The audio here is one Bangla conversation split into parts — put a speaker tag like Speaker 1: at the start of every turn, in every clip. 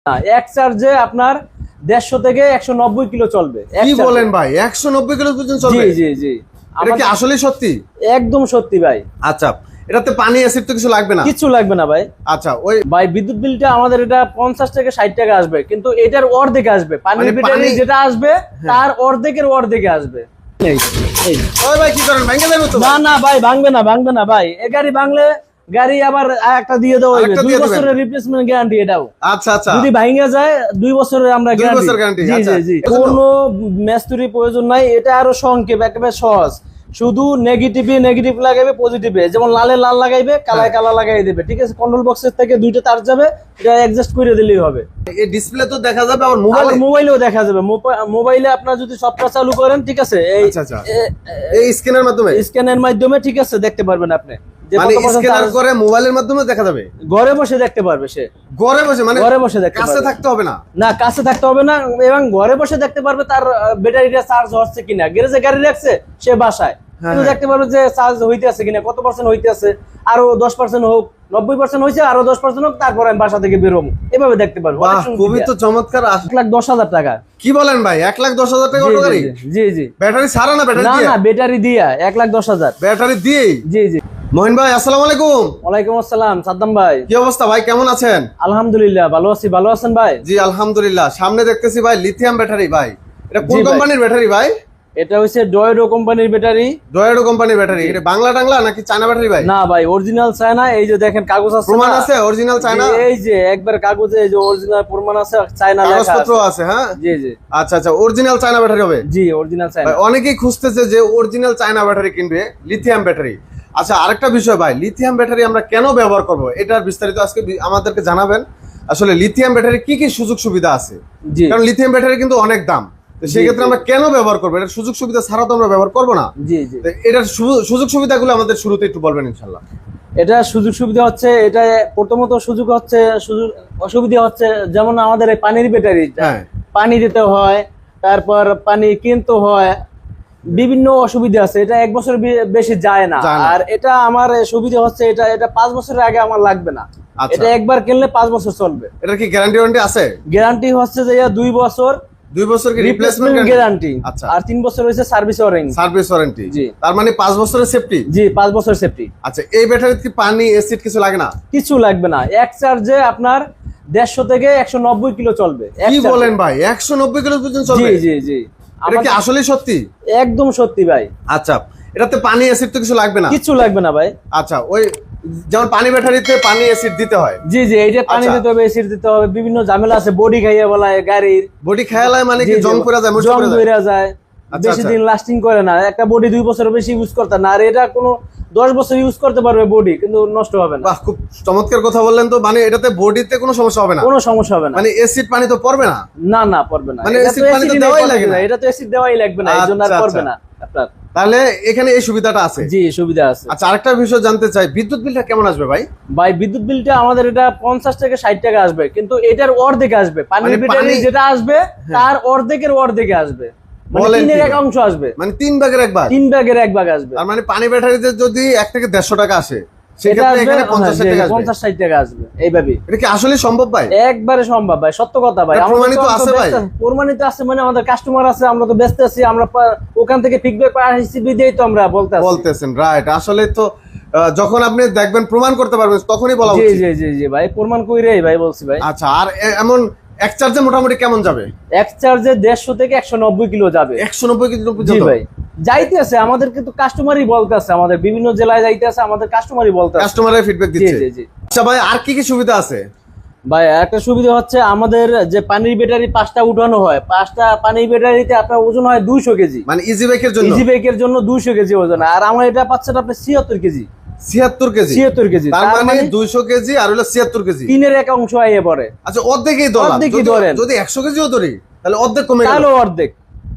Speaker 1: এক চার্জে আপনার 150 থেকে 190 কিলো চলবে।
Speaker 2: কি বলেন ভাই, 190 কিলো পর্যন্ত চলবে?
Speaker 1: জি জি জি,
Speaker 2: এটা কি আসলে সত্যি?
Speaker 1: একদম সত্যি ভাই।
Speaker 2: আচ্ছা, এটাতে পানি অ্যাসিড তো কিছু লাগবে না?
Speaker 1: কিছু লাগবে না ভাই।
Speaker 2: আচ্ছা, ওই
Speaker 1: ভাই বিদ্যুৎ বিলটা আমাদের এটা 50 থেকে 60 টাকা আসবে, কিন্তু এটার অর্ধেক আসবে। পানির ব্যাটারি যেটা আসবে তার অর্ধেকে আসবে।
Speaker 2: ওই ভাই কি করেন, ভাঙে যাবে তো?
Speaker 1: না না ভাই, ভাঙবে না ভাই। এ গাড়ি ভাঙলে গাড়ি আবার একটা দিয়ে দেওয়া হবে, 2 বছরের রিপ্লেসমেন্ট গ্যারান্টি এটাও।
Speaker 2: আচ্ছা আচ্ছা,
Speaker 1: যদি ভাঙে যায় 2 বছরের আমরা গ্যারান্টি। জি জি জি, কোনো মেস্তুরি প্রয়োজন নাই। এটা আরো সংক্ষেপ, একেবারে সহজ। শুধু নেগেটিভ লাগাইবে, পজিটিভে যেমন লালে লাল লাগাইবে, কালায় কালা লাগাই দেবে, ঠিক আছে? কন্ট্রোল বক্সের থেকে 2টা তার যাবে, এটা অ্যাডজাস্ট করে দিলেই হবে।
Speaker 2: এই ডিসপ্লে তো দেখা যাবে, আর
Speaker 1: মোবাইলেও দেখা যাবে। মোবাইলে আপনারা যদি সবটা চালু করেন, ঠিক আছে,
Speaker 2: এই স্ক্যানের মাধ্যমে
Speaker 1: ঠিক আছে, দেখতে পারবেন আপনি।
Speaker 2: মানে স্ক্যানার করে মোবাইলের মাধ্যমে দেখা যাবে,
Speaker 1: ঘরে বসে দেখতে পারবে সে।
Speaker 2: ঘরে বসে মানে
Speaker 1: ঘরে বসে দেখতে পারবে,
Speaker 2: কাছে থাকতে হবে না।
Speaker 1: না, কাছে থাকতে হবে না, এবং ঘরে বসে দেখতে পারবে তার ব্যাটারিটা চার্জ হচ্ছে কিনা। গ্যারেজে গাড়ি রাখছে, সে বাসায় কিন্তু দেখতে পারবে যে চার্জ হইতে আছে কিনা, কত পার্সেন্ট হইতে আছে। আরো 10% হোক, 90% হয়েছে, আরো 10% হোক, তারপরে আমি বাসা থেকে বেরোবো, এভাবে দেখতে পারবো।
Speaker 2: খুবই তো চমৎকার।
Speaker 1: 1,10,000 টাকা।
Speaker 2: কি বলেন ভাই, 1,10,000 টাকা অটো গাড়ি?
Speaker 1: জি জি,
Speaker 2: ব্যাটারি ছাড়া না? ব্যাটারি দিয়ে?
Speaker 1: না, ব্যাটারি দিয়া 1,10,000।
Speaker 2: ব্যাটারি দিয়ে?
Speaker 1: জি জি।
Speaker 2: মহিন ভাই, আসসালামু আলাইকুম।
Speaker 1: ওয়ালাইকুম আসসালাম সাদ্দাম ভাই।
Speaker 2: কি অবস্থা ভাই, কেমন আছেন?
Speaker 1: আলহামদুলিল্লাহ ভালো আছি, ভালো আছেন ভাই?
Speaker 2: জি আলহামদুলিল্লাহ। সামনে দেখতেছি ভাই লিথিয়াম ব্যাটারি। ভাই এটা কোন কোম্পানির ব্যাটারি ভাই?
Speaker 1: এটা হচ্ছে ডয়েডো কোম্পানির ব্যাটারি।
Speaker 2: ডয়েডো কোম্পানির ব্যাটারি। এটা বাংলা টাংলা নাকি চায়না ব্যাটারি ভাই?
Speaker 1: না ভাই, অরিজিনাল চায়না। এই যে দেখেন কাগজ আছে,
Speaker 2: প্রমাণ আছে অরিজিনাল চায়না।
Speaker 1: এই যে একবার কাগজে এই যে অরিজিনাল প্রমাণ আছে, চায়না লেখা আছে,
Speaker 2: কাগজপত্র আছে। হ্যাঁ
Speaker 1: জি জি।
Speaker 2: আচ্ছা আচ্ছা, অরিজিনাল চায়না ব্যাটারি হবে?
Speaker 1: জি, অরিজিনাল চায়না।
Speaker 2: অনেকেই খুঁজতেছে যে অরিজিনাল চায়না ব্যাটারি কিনবে, লিথিয়াম ব্যাটারি। আচ্ছা, আরেকটা বিষয় ভাই, লিথিয়াম ব্যাটারি আমরা কেন ব্যবহার করব, এটার বিস্তারিত আজকে আমাদেরকে জানাবেন। আসলে লিথিয়াম ব্যাটারি কি কি সুযোগ সুবিধা আছে? কারণ লিথিয়াম ব্যাটারি কিন্তু অনেক দাম, সেক্ষেত্রে আমরা কেন ব্যবহার করবো? এটার সুযোগ সুবিধা ছাড়া তো আমরা ব্যবহার করবো না।
Speaker 1: জি জি,
Speaker 2: এটার সুযোগ সুবিধাগুলো আমাদের শুরুতে একটু বলবেন ইনশাল্লাহ।
Speaker 1: এটা সুযোগ সুবিধা হচ্ছে, এটা প্রথমত সুযোগ হচ্ছে, অসুবিধা হচ্ছে যেমন আমাদের এই পানির ব্যাটারি, পানি দিতে হয়, তারপর পানি কিনতে হয়, বিভিন্ন অসুবিধা আছে। এটা 1 বছর বেশি যায় না। আর এটা আমার সুবিধা হচ্ছে, এটা 5 বছরের আগে আমার লাগবে না। এটা একবার কিনলে 5 বছর চলবে।
Speaker 2: এটা কি গ্যারান্টি ওয়ারেন্টি আছে?
Speaker 1: গ্যারান্টি হচ্ছে যে 2 বছর।
Speaker 2: 2 বছর কি রিপ্লেসমেন্ট
Speaker 1: গ্যারান্টি?
Speaker 2: আচ্ছা।
Speaker 1: আর 3 বছর হচ্ছে সার্ভিস ওয়ারেন্টি।
Speaker 2: জি, তার মানে 5 বছরের সেফটি।
Speaker 1: জি, 5 বছর সেফটি।
Speaker 2: আচ্ছা, এই ব্যাটারিতে কি পানি অ্যাসিড কিছু লাগে না?
Speaker 1: কিছু লাগবে না। এক চার্জে আপনার 150 থেকে 190 কিলো চলবে।
Speaker 2: কি বলেন ভাই, 190 কিলো পর্যন্ত চলবে?
Speaker 1: জি জি জি।
Speaker 2: এটা কি আসলে সত্যি?
Speaker 1: একদম সত্যি ভাই।
Speaker 2: আচ্ছা, এটাতে পানি অ্যাসিড তো কিছু লাগবে না?
Speaker 1: কিছু লাগবে না ভাই।
Speaker 2: আচ্ছা, ওই যেমন পানি ব্যাটারিতে পানি অ্যাসিড দিতে হয়।
Speaker 1: জি জি, এইটা পানি দিতে হবে, অ্যাসিড দিতে হবে, বিভিন্ন ঝামেলা আছে। বডি খাইয়া বলায় গাড়ির,
Speaker 2: বডি খাইয়ালায় মানে কি জং পড়া যায়,
Speaker 1: জং পড়া যায়, বেশি দিন লাস্টিং করে না। একটা বডি 2 বছর বেশি ইউজ করতে না। আর এটা কোনো 10 বছর ইউজ করতে পারবে বডি, কিন্তু নষ্ট হবে না।
Speaker 2: বাহ, খুব চমৎকার কথা বললেন তো। মানে এটাতে বডিতে কোনো সমস্যা হবে না?
Speaker 1: কোনো সমস্যা হবে না।
Speaker 2: মানে অ্যাসিড পানি তো পড়বে না?
Speaker 1: না না, পড়বে না।
Speaker 2: মানে অ্যাসিড পানি তো দেওয়াই লাগে না?
Speaker 1: এটা তো অ্যাসিড দেওয়াই লাগবে না, এজন্য আর পড়বে না আপনার।
Speaker 2: তাহলে এখানে এই সুবিধাটা আছে?
Speaker 1: জি, সুবিধা আছে।
Speaker 2: আচ্ছা, আরেকটা বিষয় জানতে চাই, বিদ্যুৎ বিলটা কেমন আসবে ভাই?
Speaker 1: ভাই বিদ্যুৎ বিলটা আমাদের এটা 50 থেকে 60 টাকা আসবে, কিন্তু এটার অর্ধেক আসবে। পানির ব্যাটারি যেটা আসবে তার অর্ধেকে আসবে, মানে 3 এর 1 অংশ আসবে।
Speaker 2: মানে 3 ভাগের 1 ভাগ?
Speaker 1: 3 ভাগের 1 ভাগ আসবে।
Speaker 2: আর মানে পানি ব্যাটারিতে যদি 1 থেকে 150 টাকা আসে, সেক্ষেত্রে এখানে
Speaker 1: 50-60 টাকা আসবে। এইভাবে এটা
Speaker 2: কি আসলে সম্ভব ভাই?
Speaker 1: একবারে সম্ভব ভাই, সত্য কথা ভাই।
Speaker 2: প্রমাণিত আছে ভাই?
Speaker 1: প্রমাণিত আছে, মানে আমাদের কাস্টমার আছে, আমরা তো ব্যস্ত আছি, আমরা ওখান থেকে ফিডব্যাক হিসেবে দিয়েই তো আমরা
Speaker 2: বলতেছেন। রাইট, আসলে তো যখন আপনি দেখবেন প্রমাণ করতে পারবেন তখনই বলা উচিত।
Speaker 1: জি জি জি জি ভাই, প্রমাণ কইরেই ভাই বলছি ভাই।
Speaker 2: আচ্ছা, আর এমন এক চার্জে মোটামুটি কেমন যাবে?
Speaker 1: এক চার্জে 150 থেকে 190 কিলো যাবে।
Speaker 2: 190 কিলো
Speaker 1: জি ভাই, যাইতে আছে আমাদের, কিন্তু কাস্টমারই বলতে আছে, আমাদের বিভিন্ন জেলায় যাইতে আছে, আমাদের কাস্টমারই বলতে আছে,
Speaker 2: কাস্টমারের ফিডব্যাক দিচ্ছে।
Speaker 1: জি জি।
Speaker 2: আচ্ছা ভাই, আর কি কি সুবিধা আছে?
Speaker 1: ভাই একটা সুবিধা হচ্ছে, আমাদের যে পানির ব্যাটারি 5টা উঠানো হয়, 5টা পানির ব্যাটারিতে আপনার ওজন হয় 200 কেজি।
Speaker 2: মানে ইজি বাইকের জন্য?
Speaker 1: ইজি বাইকের জন্য 200 কেজি ওজন। আর আমরা এটা পাচ্ছেন আপনি 76 কেজি।
Speaker 2: 76 কেজি?
Speaker 1: 76 কেজি,
Speaker 2: তার মানে 200 কেজি আর হলো 76 কেজি।
Speaker 1: 3 এর 1 অংশ আইয়ে পড়ে।
Speaker 2: আচ্ছা, অর্ধেকই ধরলাম। যদি 100 কেজিও ধরি তাহলে অর্ধেক কমে গেল।
Speaker 1: তাহলে অর্ধেক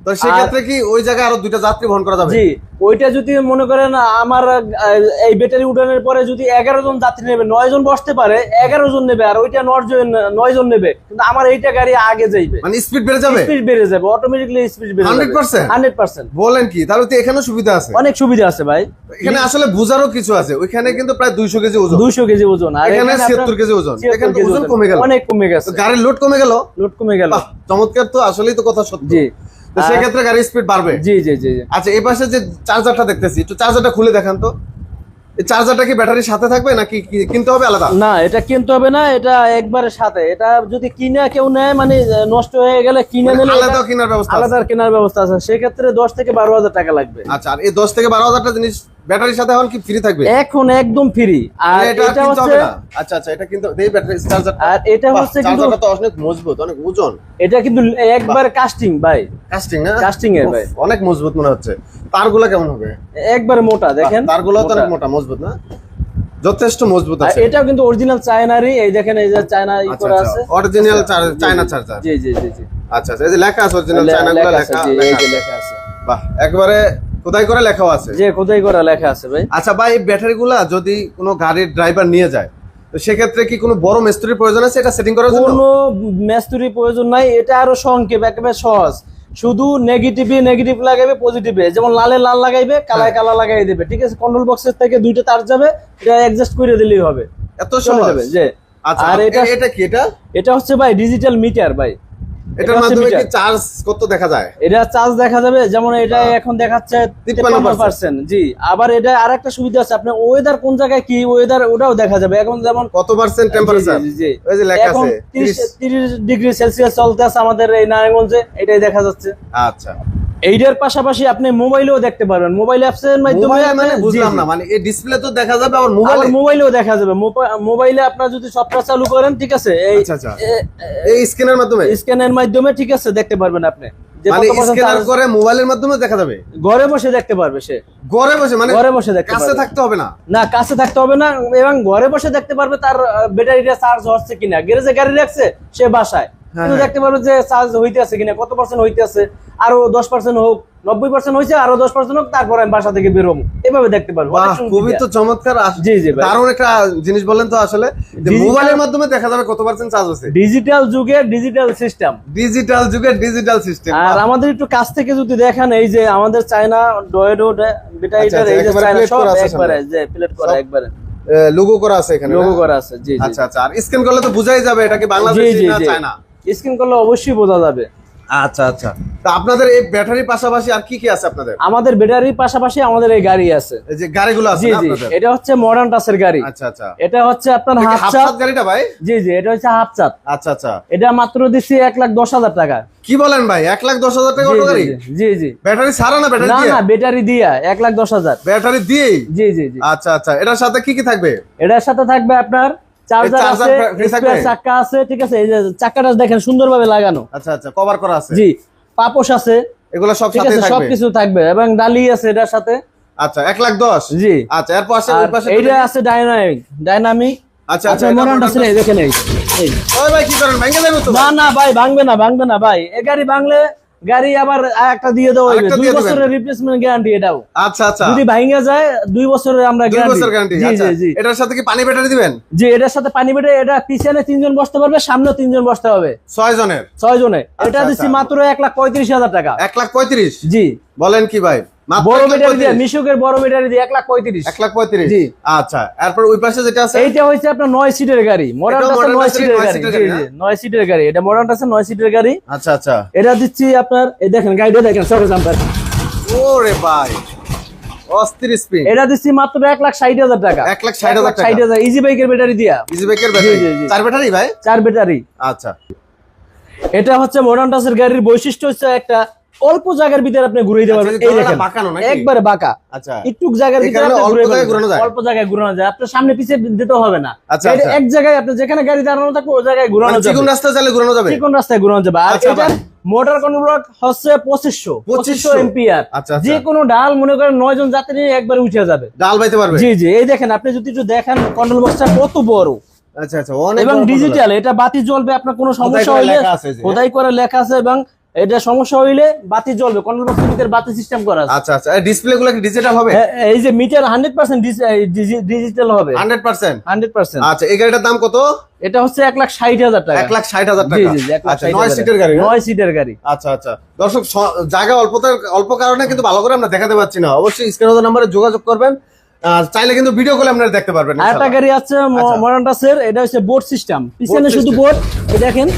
Speaker 2: তো সেই ক্ষেত্রে কি ওই জায়গায় আরো 2টা যাত্রী বহন করা যাবে?
Speaker 1: জি, ওইটা যদি মনে করেন আমার এই ব্যাটারি উঠানোর পরে যদি 11 জন যাত্রী নেবে, 9 জন বসতে পারে, 11 জন নেবে, আর ওইটা 9 জন নেবে, কিন্তু আমার এইটা গাড়ি আগে যাইবে,
Speaker 2: মানে স্পিড বেড়ে যাবে,
Speaker 1: স্পিড বেড়ে যাবে, অটোমেটিক্যালি স্পিড বেড়ে যাবে 100%।
Speaker 2: বলেন কি? তাহলে তো এখানেও সুবিধা আছে,
Speaker 1: অনেক সুবিধা আছে ভাই।
Speaker 2: এখানে আসলে বুঝারও কিছু আছে। ওইখানে কিন্তু প্রায় 200 কেজি ওজন,
Speaker 1: 200 কেজি ওজন, আর
Speaker 2: এখানে 76 কেজি ওজন, এখানে তো ওজন কমে গেল,
Speaker 1: অনেক কমে গেছে,
Speaker 2: গাড়ির লোড কমে গেল,
Speaker 1: লোড কমে গেল।
Speaker 2: বাহ, চমৎকার। তো আসলেই তো কথা সত্য।
Speaker 1: জি,
Speaker 2: তো সেই ক্ষেত্রে গাড়ির স্পিড বাড়বে।
Speaker 1: জি জি জি।
Speaker 2: আচ্ছা, এই পাশে যে চার্জারটা দেখতেছি, একটু চার্জারটা খুলে দেখান তো। এই চার্জারটা কি ব্যাটারির সাথে থাকবে নাকি কিনতে হবে আলাদা?
Speaker 1: না, এটা কিনতে হবে না, এটা একবারে সাথে। এটা যদি কিনে কেউ নেয়, মানে নষ্ট হয়ে গেলে কিনে নিলে
Speaker 2: আলাদা কেনার ব্যবস্থা আছে?
Speaker 1: আলাদা কেনার ব্যবস্থা আছে, সেক্ষেত্রে 10 থেকে 12,000 টাকা লাগবে।
Speaker 2: আচ্ছা, আর এই 10 থেকে 12,000 টা জিনিস ব্যাটারির সাথে এখন কি ফ্রি থাকবে?
Speaker 1: এখন একদম ফ্রি। আর
Speaker 2: এটা
Speaker 1: এটা
Speaker 2: কিনতে
Speaker 1: হচ্ছে,
Speaker 2: হবে না? আচ্ছা আচ্ছা, এটা কিন্তু এই ব্যাটারি চার্জার,
Speaker 1: আর এটা হচ্ছে কিন্তু
Speaker 2: চার্জারটা তো অনেক মজবুত, অনেক ওজন।
Speaker 1: এটা কিন্তু একবার কাস্টিং ভাই,
Speaker 2: কাস্টিং না?
Speaker 1: কাস্টিং এর ভাই,
Speaker 2: অনেক মজবুত মনে হচ্ছে। তারগুলো কেমন হবে?
Speaker 1: একবারে মোটা, দেখেন
Speaker 2: তারগুলো তো অনেক মোটা, মজবুত না? যথেষ্ট মজবুত
Speaker 1: আর
Speaker 2: আছে।
Speaker 1: এটাও কিন্তু অরিজিনাল চায়নারই, এই দেখেন, এই যে চায়না ই করা আছে,
Speaker 2: অরিজিনাল চায়না চার্জার।
Speaker 1: জি জি জি জি।
Speaker 2: আচ্ছা আচ্ছা, এই যে লেখা আছে অরিজিনাল চায়না গুলো
Speaker 1: লেখা আছে,
Speaker 2: লেখা,
Speaker 1: জি, এই যে লেখা আছে,
Speaker 2: বাহ, একবারে খোদাই করে লেখাও আছে।
Speaker 1: যে খোদাই করা লেখা আছে ভাই।
Speaker 2: আচ্ছা ভাই, এই ব্যাটারিগুলা যদি কোনো গাড়ির ড্রাইভার নিয়ে যায়, তো সেক্ষেত্রে কি কোনো বড় মিস্ত্রির প্রয়োজন আছে এটা সেটিং করার জন্য?
Speaker 1: কোনো মেস্তুরি প্রয়োজন নাই, এটা আরো সংক্ষেপ, একেবারে সহজ। শুধু নেগেটিভ লাগাইবে, পজিটিভে, যেমন লালে লাল লাগাইবে, কালায় কালা লাগাই দেবে, ঠিক আছে? কন্ট্রোল বক্সের থেকে 2টা তার যাবে, এটা অ্যাডজাস্ট করে দিলেই হবে,
Speaker 2: এত সহজ
Speaker 1: যাবে। যে
Speaker 2: আচ্ছা,
Speaker 1: আর
Speaker 2: এটা কি? এটা
Speaker 1: হচ্ছে ভাই ডিজিটাল মিটার ভাই।
Speaker 2: এটার মাধ্যমে কি চার্জ কত দেখা যায়?
Speaker 1: এটা চার্জ দেখা যাবে, যেমন এটা এখন দেখাচ্ছে 53%। জি, আবার এটা আরেকটা সুবিধা আছে, আপনি ওয়েদার কোন জায়গায় কি ওয়েদার ওটাও দেখা যাবে। এখন যেমন
Speaker 2: কত পার্সেন্ট টেম্পারেচার,
Speaker 1: জি,
Speaker 2: ওই যে লেখা
Speaker 1: এখন
Speaker 2: আছে
Speaker 1: 30 ডিগ্রি সেলসিয়াস চলতে আছে আমাদের এই নারায়ণগঞ্জে, এটাই দেখা যাচ্ছে।
Speaker 2: আচ্ছা,
Speaker 1: এইটার পাশাপাশি আপনি মোবাইলেও দেখতে পারবেন, মোবাইল অ্যাপস এর মাধ্যমে।
Speaker 2: মানে বুঝলাম না, মানে এই ডিসপ্লে তো দেখা যাবে, আবার
Speaker 1: মোবাইলেও দেখা যাবে। মোবাইলে আপনার যদি সফটওয়্যার চালু করেন, ঠিক আছে,
Speaker 2: আচ্ছা আচ্ছা, এই স্ক্যানের মাধ্যমে
Speaker 1: ঠিক আছে, দেখতে পারবেন আপনি, যে
Speaker 2: মানে
Speaker 1: কত পার্সেন্ট
Speaker 2: স্ক্যানার করে মোবাইলের মাধ্যমে দেখা যাবে,
Speaker 1: ঘরে বসে দেখতে পারবে সে,
Speaker 2: ঘরে বসে, মানে
Speaker 1: ঘরে বসে দেখতে
Speaker 2: কাছে
Speaker 1: পারবে,
Speaker 2: থাকতে হবে না।
Speaker 1: না কাছে থাকতে হবে না, এবং ঘরে বসে দেখতে পারবে তার ব্যাটারিটা চার্জ হচ্ছে কিনা। গ্যারেজে গাড়ি রাখছে, সে বাসায় কিন্তু দেখতে পারবে যে চার্জ হইতে আছে কিনা, কত পার্সেন্ট হইতে আছে, আরো 10% হোক, 90% হয়েছে, আরো 10% হোক, তারপরে আমি বাসা থেকে বেরোবো, এভাবে দেখতে পারবো।
Speaker 2: খুবই তো চমৎকার।
Speaker 1: জি জি ভাই,
Speaker 2: দারুণ একটা জিনিস বললেন তো, আসলে মোবাইলের মাধ্যমে দেখা যাবে কত পার্সেন্ট চার্জ আছে।
Speaker 1: ডিজিটাল যুগের ডিজিটাল সিস্টেম,
Speaker 2: ডিজিটাল যুগের ডিজিটাল সিস্টেম।
Speaker 1: আর আমাদের একটু কাছ থেকে যদি দেখেন, এই যে আমাদের চায়না ডয়েডো ব্যাটারিটার এই যে চায়না সব একবারে যে প্লেট করা, একবারে
Speaker 2: লোগো করা আছে, এখানে
Speaker 1: লোগো করা আছে। জি জি।
Speaker 2: আচ্ছা আচ্ছা, আর স্ক্যান করলে তো বোঝাই যাবে এটা কি বাংলাদেশি না চায়না।
Speaker 1: স্ক্যান করলে অবশ্যই বোঝা যাবে।
Speaker 2: আচ্ছা আচ্ছা, তো আপনাদের এই ব্যাটারির পাশাপাশি আর কি কি আছে আপনাদের?
Speaker 1: আমাদের ব্যাটারির পাশাপাশি আমাদের এই গাড়ি আছে,
Speaker 2: এই যে গাড়িগুলো আছে
Speaker 1: জি
Speaker 2: না
Speaker 1: জি,
Speaker 2: আপনাদের?
Speaker 1: এটা হচ্ছে মডার্ন টাচের গাড়ি।
Speaker 2: আচ্ছা আচ্ছা,
Speaker 1: এটা হচ্ছে আপনার
Speaker 2: হাফ
Speaker 1: হাফ
Speaker 2: চাত
Speaker 1: চাত
Speaker 2: গাড়িটা ভাই?
Speaker 1: জি জি, এটা হচ্ছে হাফ চাত।
Speaker 2: আচ্ছা আচ্ছা,
Speaker 1: এটা মাত্র দিচ্ছি 1,10,000 টাকা।
Speaker 2: কি বলেন ভাই, 1,10,000 টাকা
Speaker 1: জি,
Speaker 2: অটো গাড়ি?
Speaker 1: জি জি।
Speaker 2: ব্যাটারি ছাড়া না ব্যাটারি
Speaker 1: না
Speaker 2: দিয়ে?
Speaker 1: না, ব্যাটারি দিয়া 1,10,000।
Speaker 2: ব্যাটারি দিয়েই?
Speaker 1: জি জি জি।
Speaker 2: আচ্ছা আচ্ছা, এটার সাথে কি কি থাকবে?
Speaker 1: এটার সাথে থাকবে আপনার চার্জার আছে, স্পেয়ার চাকা আছে, ঠিক আছে, এই যে চাকাটা দেখেন সুন্দরভাবে লাগানো।
Speaker 2: আচ্ছা আচ্ছা, কভার করা আছে?
Speaker 1: জি, পাপোশ আছে,
Speaker 2: এগুলো সব
Speaker 1: ঠিক
Speaker 2: সাথে
Speaker 1: আছে,
Speaker 2: থাকবে?
Speaker 1: সবকিছু থাকবে, এবং ডালি আছে এটার সাথে।
Speaker 2: আচ্ছা, 1,10,000?
Speaker 1: জি।
Speaker 2: আচ্ছা, এর পাশে
Speaker 1: আর
Speaker 2: ওই পাশে
Speaker 1: এইটা আছে ডাইনামিক।
Speaker 2: আচ্ছা
Speaker 1: আচ্ছা,
Speaker 2: আচ্ছা,
Speaker 1: মডার্ন টাচের এই দেখেন, এই
Speaker 2: ওই ভাই কি করেন, ভেঙে যাবে তো?
Speaker 1: না না ভাই, ভাঙবে না ভাই, এই গাড়ি ভাঙলে গাড়ি আবার একটা দিয়ে দেওয়া হবে, 2 বছরের রিপ্লেসমেন্ট গ্যারান্টি এটাও।
Speaker 2: আচ্ছা আচ্ছা,
Speaker 1: যদি ভাঙা যায় 2 বছরের আমরা
Speaker 2: 2 বছর গ্যারান্টি।
Speaker 1: জি
Speaker 2: আচ্ছা,
Speaker 1: জি জি।
Speaker 2: এটার সাথে কি পানি ব্যাটারি দিবেন?
Speaker 1: জি, এটার সাথে পানি বেটে, এটা পিছনে 3 জন বসতে পারবে, সামনে 3 জন বসতে হবে,
Speaker 2: 6 জনের?
Speaker 1: 6 জনে। এটা
Speaker 2: আচ্ছা,
Speaker 1: দিচ্ছি
Speaker 2: আচ্ছা।
Speaker 1: মাত্র 1,35,000 টাকা।
Speaker 2: 1,35,000?
Speaker 1: জি,
Speaker 2: বলেন কি ভাই, মাত্র
Speaker 1: বড় ব্যাটারি দিয়ে,
Speaker 2: 1,35,000?
Speaker 1: মিশুকের বড় ব্যাটারি দিয়ে 1,35,000।
Speaker 2: 1,35,000?
Speaker 1: জি।
Speaker 2: আচ্ছা, এরপর ওই পাশে যেটা আছে
Speaker 1: এইটা হচ্ছে আপনার 9 সিটের গাড়ি, মডার্ন
Speaker 2: এটাও
Speaker 1: টাচের
Speaker 2: modern
Speaker 1: 9
Speaker 2: টাচের
Speaker 1: সিটের
Speaker 2: 9
Speaker 1: গাড়ি।
Speaker 2: সিটের
Speaker 1: জি
Speaker 2: গাড়ি,
Speaker 1: জি,
Speaker 2: না?
Speaker 1: 9 সিটের গাড়ি, এটা মডার্ন টাচের 9 সিটের গাড়ি।
Speaker 2: আচ্ছা আচ্ছা,
Speaker 1: এটা দিচ্ছি আপনার, এই দেখেন গাড়িটা দেখেন, সরে জাম্পার।
Speaker 2: ওরে ভাই, অস্থির স্পিড।
Speaker 1: এটা দিচ্ছি মাত্র 1,60,000 টাকা।
Speaker 2: 1,60,000 টাকা?
Speaker 1: 1,60,000 ইজি বাইকের ব্যাটারি দিয়া।
Speaker 2: ইজি বাইকের ব্যাটারি?
Speaker 1: জি, জি, জি।
Speaker 2: 4 ব্যাটারি ভাই?
Speaker 1: 4 ব্যাটারি।
Speaker 2: আচ্ছা,
Speaker 1: এটা হচ্ছে মডার্ন টাচের গাড়ির বৈশিষ্ট্য হচ্ছে একটা অল্প জায়গার ভিতরে আপনি ঘুরে দিতে পারবেন।
Speaker 2: আচ্ছা,
Speaker 1: এই দেখেন,
Speaker 2: বাঁকানো নাকি?
Speaker 1: একবারে বাঁকা।
Speaker 2: আচ্ছা,
Speaker 1: একটু জায়গার ভিতরে
Speaker 2: এখানে
Speaker 1: আপনি
Speaker 2: অল্প
Speaker 1: ঘুরে
Speaker 2: জায়গায় ঘোরানো যায়?
Speaker 1: অল্প জায়গায় ঘোরানো যায়, আপনার সামনে পিছে দিতে হবে না।
Speaker 2: আচ্ছা,
Speaker 1: এটা
Speaker 2: আচ্ছা।
Speaker 1: এক জায়গায় আপনি যেখানে গাড়ি দাঁড়ানো থাকবে ওই জায়গায় ঘোরানো
Speaker 2: মানে
Speaker 1: যাবে,
Speaker 2: চিকন রাস্তায় চাইলে ঘোরানো যাবে?
Speaker 1: চিকন রাস্তায় ঘোরানো যাবে। আর
Speaker 2: আচ্ছা,
Speaker 1: এটার মোটর কন্ট্রোল হচ্ছে 2500 এম্পিয়ার।
Speaker 2: আচ্ছা, আচ্ছা।
Speaker 1: যে কোনো ডাল মনে করেন 9 জন যাত্রী একবার উঠে যাবে,
Speaker 2: ডাল বাইতে পারবে?
Speaker 1: জি জি। এই দেখেন, আপনি যদি একটু দেখেন কন্ট্রোল বক্সটা কত বড়।
Speaker 2: আচ্ছা আচ্ছা, অনেক
Speaker 1: এবং
Speaker 2: বড়
Speaker 1: ডিজিটাল, এটা বাতি জ্বলবে, আপনার কোনো সমস্যা
Speaker 2: করে
Speaker 1: হলে
Speaker 2: লেখা আছে যে।
Speaker 1: খোদাই করে লেখা আছে, এবং এটা সমস্যা হইলে বাতি জ্বলবে, কন্ট্রোল বক্সের ভিতরে বাতি সিস্টেম করা আছে।
Speaker 2: আচ্ছা আচ্ছা, ডিসপ্লে গুলো কি ডিজিটাল হবে?
Speaker 1: হ্যাঁ, এই যে মিটার 100% ডিজিটাল হবে
Speaker 2: 100%।
Speaker 1: 100%।
Speaker 2: আচ্ছা, এই গাড়িটার দাম কত?
Speaker 1: এটা হচ্ছে 1,60,000 টাকা।
Speaker 2: 1,60,000
Speaker 1: জি
Speaker 2: টাকা।
Speaker 1: জি জি,
Speaker 2: আচ্ছা, 9 সিটের গাড়ি।
Speaker 1: 9 সিটের গাড়ি।
Speaker 2: আচ্ছা আচ্ছা, দর্শক জায়গা অল্প কারণে কিন্তু ভালো করে আমরা দেখাতে পাচ্ছি না। অবশ্যই স্ক্রিনে নাম্বারে যোগাযোগ করবেন, চাইলে কিন্তু ভিডিও কলে আপনারা দেখতে পারবেন।
Speaker 1: আরেকটা গাড়ি আছে মডার্নটাসের, এটা হচ্ছে বোর্ড সিস্টেম, পিছনে শুধু বোর্ড। এই দেখেন,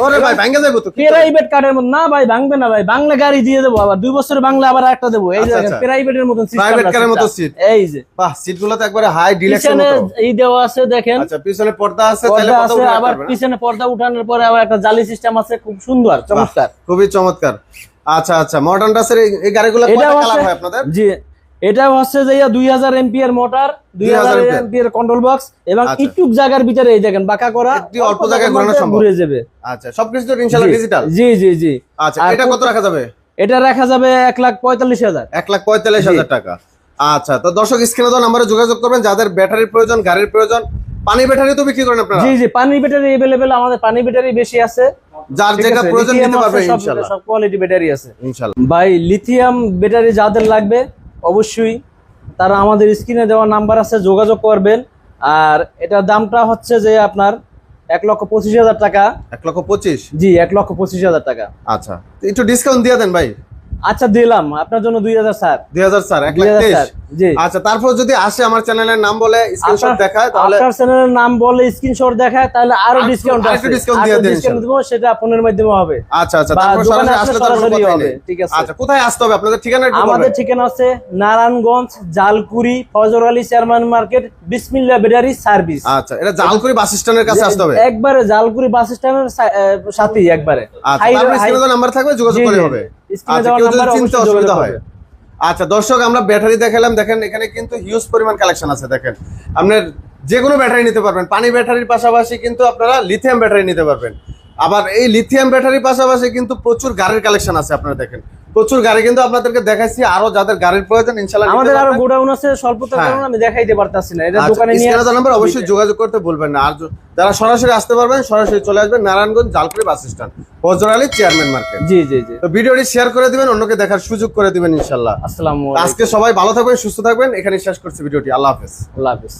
Speaker 2: ওরে ভাই ভাঙা যাবে তো।
Speaker 1: প্রাইভেট কারের মত না ভাই, ভাঙবে না ভাই, বাংলা গাড়ি দিয়ে দেবো, আবার 2 বছরে বাংলা আবার একটা দেবো। এই যে দেখেন, প্রাইভেটের মতন সিস্টেম,
Speaker 2: প্রাইভেট কারের মতো সিট।
Speaker 1: এই যে
Speaker 2: বাহ, সিটগুলো তো একবারে হাই ডিলাক্সের
Speaker 1: পিছনে
Speaker 2: মতো।
Speaker 1: এই দেওয়া আছে দেখেন।
Speaker 2: আচ্ছা, পিছনে পর্দা আছে, চাইলে
Speaker 1: পর্দা
Speaker 2: পর্দা
Speaker 1: আছে,
Speaker 2: উঠাতে
Speaker 1: আবার
Speaker 2: পারবেন।
Speaker 1: পিছনে পর্দা উঠানোর পরে আবার একটা জালি সিস্টেম আছে, খুব সুন্দর চমৎকার।
Speaker 2: খুবই চমৎকার। আচ্ছা আচ্ছা, মডার্ন টাসের এই গাড়িগুলো
Speaker 1: এটা
Speaker 2: কয়টা কালার
Speaker 1: হচ্ছে
Speaker 2: হয় আপনাদের?
Speaker 1: জি, এটা হচ্ছে যে 2000 ampere motor, 2000 ampere control box, এবং
Speaker 2: আচ্ছা।
Speaker 1: একটু জায়গার ভিতরে এই দেখেন বাঁকা করা,
Speaker 2: একটু অল্প জায়গায় ঘোরানো সম্ভব।
Speaker 1: ঘুরে যাবে।
Speaker 2: আচ্ছা, সবকিছু তো ইনশাআল্লাহ ডিজিটাল।
Speaker 1: জি জি জি।
Speaker 2: আচ্ছা,
Speaker 1: আর
Speaker 2: এটা কত রাখা যাবে?
Speaker 1: এটা রাখা যাবে 1,45,000।
Speaker 2: 1,45,000 টাকা। আচ্ছা, তো দর্শক স্ক্রিনে দেওয়া নম্বরে যোগাযোগ করবেন যাদের ব্যাটারির প্রয়োজন, গাড়ির প্রয়োজন। পানি ব্যাটারি তো বিক্রি করেন আপনারা?
Speaker 1: জি জি, পানি ব্যাটারি अवेलेबल, আমাদের পানি ব্যাটারি বেশি আছে,
Speaker 2: যার
Speaker 1: ঠিক
Speaker 2: যেটা
Speaker 1: আছে?
Speaker 2: প্রয়োজন
Speaker 1: লিথিয়াম
Speaker 2: নিতে পারবে
Speaker 1: আছে, সব
Speaker 2: ইনশাআল্লাহ।
Speaker 1: সব কোয়ালিটি ব্যাটারি আছে
Speaker 2: ইনশাআল্লাহ।
Speaker 1: ভাই। লিথিয়াম ব্যাটারি যাদের লাগবে অবশ্যই তারা আমাদের স্ক্রিনে দেওয়া নাম্বার আছে, যোগাযোগ করবেন। আর এটার দামটা হচ্ছে যে আপনার 1,25,000 টাকা।
Speaker 2: 1,25,000?
Speaker 1: জি, 1,25,000 টাকা।
Speaker 2: আচ্ছা, একটু ডিসকাউন্ট দিয়ে দেন ভাই।
Speaker 1: আচ্ছা, দিলাম আপনার জন্য 2,000 স্যার।
Speaker 2: 2,000 স্যার,
Speaker 1: 2,000
Speaker 2: 1,23,000।
Speaker 1: স্যার, জি।
Speaker 2: আচ্ছা, তারপর যদি আসে আমার চ্যানেলের নাম বলে স্ক্রিনশট দেখায় তাহলে
Speaker 1: আপনার চ্যানেলের নাম বলে স্ক্রিনশট দেখায়, তাহলে আরো ডিসকাউন্ট আছে,
Speaker 2: আরেকটু discount দিয়ে
Speaker 1: আরো
Speaker 2: দেন
Speaker 1: discount দিব, সেটা ফোনের মাধ্যমে হবে।
Speaker 2: আচ্ছা আচ্ছা,
Speaker 1: বা
Speaker 2: তারপর
Speaker 1: দোকানে
Speaker 2: সরাসরি
Speaker 1: আসলে
Speaker 2: আসলে তারপর
Speaker 1: সরাসরি
Speaker 2: কথা
Speaker 1: হবে,
Speaker 2: নেই।
Speaker 1: ঠিক আছে।
Speaker 2: আচ্ছা, কোথায় আসতে হবে আপনাদের ঠিকানা একটু
Speaker 1: আমাদের
Speaker 2: বলবেন।
Speaker 1: ঠিকানা আছে নারায়ণগঞ্জ, জালকুড়ি, ফজর আলী চেয়ারম্যান মার্কেট, বিসমিল্লাহ ব্যাটারি সার্ভিস।
Speaker 2: আচ্ছা, এটা জালকুড়ি বাস স্ট্যান্ডের কাছে আসতে হবে।
Speaker 1: একবারে জালকুড়ি বাস স্ট্যান্ডের সাথেই একবারে।
Speaker 2: আচ্ছা, তারপর স্ক্রিনে দেওয়া নাম্বার থাকবে, যোগাযোগ করে হবে। আচ্ছা, কেউ যদি চিনতে অসুবিধা হয়। আচ্ছা দর্শক, আমরা ব্যাটারি দেখালাম, দেখেন এখানে কিন্তু হিউজ পরিমাণ কালেকশন আছে। দেখেন, আপনার যে কোনো ব্যাটারি নিতে পারবেন, পানি ব্যাটারির পাশাপাশি কিন্তু আপনারা লিথিয়াম ব্যাটারি নিতে পারবেন। আবার এই লিথিয়াম ব্যাটারির পাশাপাশি কিন্তু প্রচুর গাড়ির কালেকশন আছে। আপনারা দেখেন, প্রচুর গাড়ি কিন্তু আপনাদেরকে দেখাইছি। আরো যাদের গাড়ির প্রয়োজন ইনশাআল্লাহ
Speaker 1: আমাদের আরো গোডাউন আছে, স্বল্পতার কারণে আমি দেখাইতে পারতাছি না। এটা দোকানে নিয়ে
Speaker 2: স্ক্রিনে নাম্বার অবশ্যই যোগাযোগ করতে বলবেন না। আর যারা সরাসরি আসতে পারবেন সরাসরি চলে আসবেন নারায়ণগঞ্জ জালকুড়ি বাস স্ট্যান্ড, ফজর আলী চেয়ারম্যান মার্কেট।
Speaker 1: জি জি জি।
Speaker 2: তো ভিডিওটি শেয়ার করে দিবেন, অন্যকে দেখার সুযোগ করে দিবেন ইনশাআল্লাহ।
Speaker 1: আসসালামু আলাইকুম।
Speaker 2: আজকে সবাই ভালো থাকবেন, সুস্থ থাকবেন। এখানে শেষ করছি ভিডিওটি। আল্লাহ হাফেজ।
Speaker 1: আল্লাহ হাফেজ।